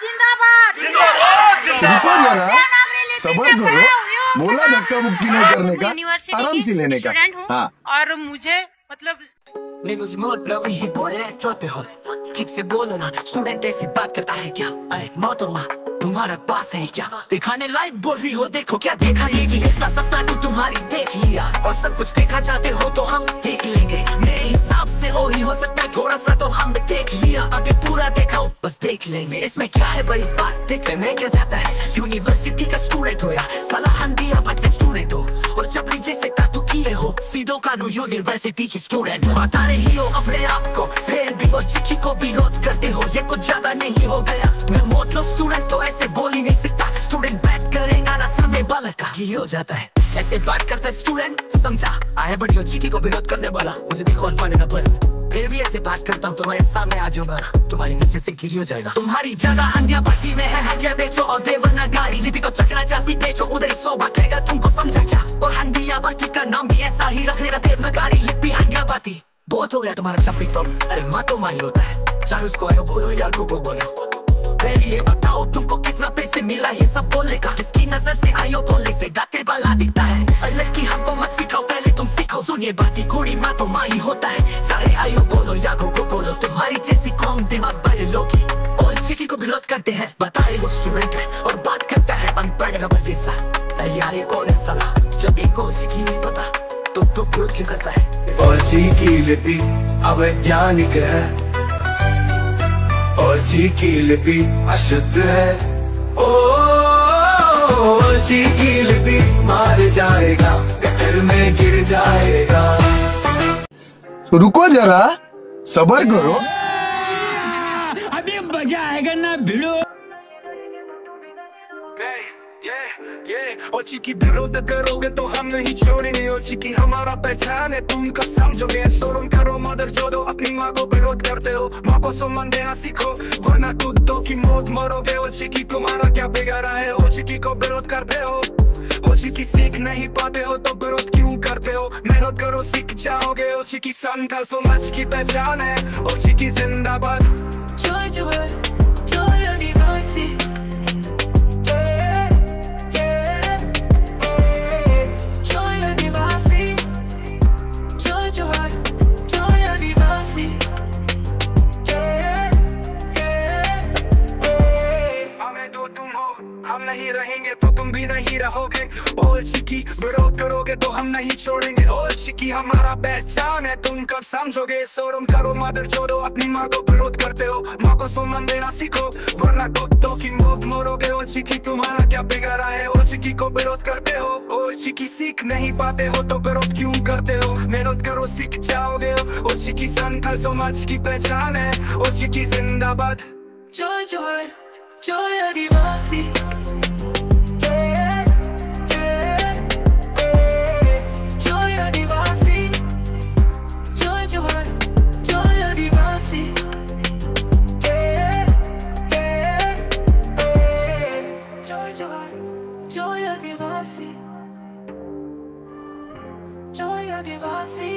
जिंदाबाद। रुको जरा, सबर करो। बोला धक्का मुक्की नहीं करने का, आराम से लेने का। हाँ। और मुझे मतलब ही बोले चौथे हो, ठीक से बोलो ना। स्टूडेंट ऐसी बात करता है क्या? अरे मोहतरमा तुम्हारा पास है क्या? दिखाने लायक बोल रही हो, देखो क्या देखा ये कि इतना सपना तो तुम्हारी देख लिया। और सब कुछ देखा चाहते हो तो हम देख लेंगे। मेरे हिसाब से वही हो सकता है, थोड़ा सा तो हम देख लिया। आगे पूरा देखा बस देख लेंगे। इसमें क्या है बड़ी बात, देख मैं क्या चाहता है। यूनिवर्सिटी का स्टूडेंट हो या सलाह दिया बट स्टूडेंट हो, और चपड़ी जैसे तातू किए हो सीधो कानू यूनिवर्सिटी की स्टूडेंट। बता रही हो अपने आप को, फिर भी वो चिट्ठी को विरोध करते हो। ये कुछ ज्यादा नहीं हो गया? मैं मतलब स्टूडेंट्स तो ऐसे बोल ही नहीं सकता। स्टूडेंट बैठ करेगा ना सामने बालक का ये हो जाता है। ऐसे बात करता है स्टूडेंट, समझा? आया बड़ी चिट्ठी को विरोध करने वाला, मुझे देखो माने ना पर फिर भी ऐसे बात करता हूँ। तुम्हारे सामने आ जाऊंगा, तुम्हारी नीचे से गिर हो जाएगा। तुम्हारी जगह हंडिया भट्टी में है, हंडिया बेचो और देवना गाड़ी। लिपि को चकना चासी बेचो, उधर ही सोबा करेगा तुमको, समझा क्या? और हंडिया भट्टी का नाम भी ऐसा ही रखने का, देवना गाड़ी लिपि हंडिया भट्टी। बहुत हो गया तुम्हारा शपी तो, अरे माँ तो माही होता है। चाहे उसको आयो बोलो या को बोलो। फिर ये बताओ तुमको कितना पैसे मिला ये सब बोलने का? किसकी नजर से आयो बोलने से गाते वाला दिखता है। लड़की हमको मत सिखाओ, पहले तुम सीखो। सुनिए बाती कुड़ी माँ तो माही होता है। चाहे आयो बोलो या को बोलो, तुम्हारी जैसी कौन दिमाग वाले लोग ही और चिट्ठी को विरोध करते हैं। बताए वो स्टूडेंट है और बात करता है अनपढ़ रबर जैसा। यार ये कौन है साला, जब इनको चिट्ठी नहीं पता तो विरोध क्यों करता है? और की लिपि अवैज्ञानिक है, और की लिपि अशुद्ध है। ओ की लिपि मार जाएगा, गटर में गिर जाएगा। रुको जरा, सबर करो। अभी मजा आएगा ना भिड़ो। ओची की विरोध करोगे तो हम नहीं छोड़ेंगे। ओची की हमारा पहचान है, तुम कब समझोगे? शोरूम करो मदर जोड़ो, अपनी माँ को विरोध करते हो। माँ को सम्मान देना सीखो, वरना कुत्तों की मौत मरोगे। ओची की तुम्हारा क्या बिगाड़ा है? ओची की को विरोध करते हो। ओची की सीख नहीं पाते हो तो विरोध क्यों करते हो? मेहनत करो सीख जाओगे। ओची की संथाल समाज की पहचान है। ओची की जिंदाबाद। जोय जोय जोय आदिवासी। हम नहीं रहेंगे तो तुम भी नहीं रहोगे। ओची की विरोध करोगे तो हम नहीं छोड़ेंगे। ओची की हमारा पहचान है, तुम कब समझोगे? शोरूम करो मदर छोड़ो, अपनी माँ को विरोध करते हो। माँ को सम्मान देना सीखो, वरना कुत्तों की मौत मरोगे। ओची की तुम्हारा क्या बिगाड़ा है? ओची की को विरोध करते हो। ओची की सीख नहीं पाते हो तो विरोध क्यों करते हो? मेहनत करो सीख जाओगे। ओची की संथाल समाज की पहचान है। ओची की जिंदाबाद। जोय जोय जोय आदिवासी। जोय आदिवासी। जोय जोय जोय आदिवासी। जोय जोय जोय आदिवासी। जोय आदिवासी।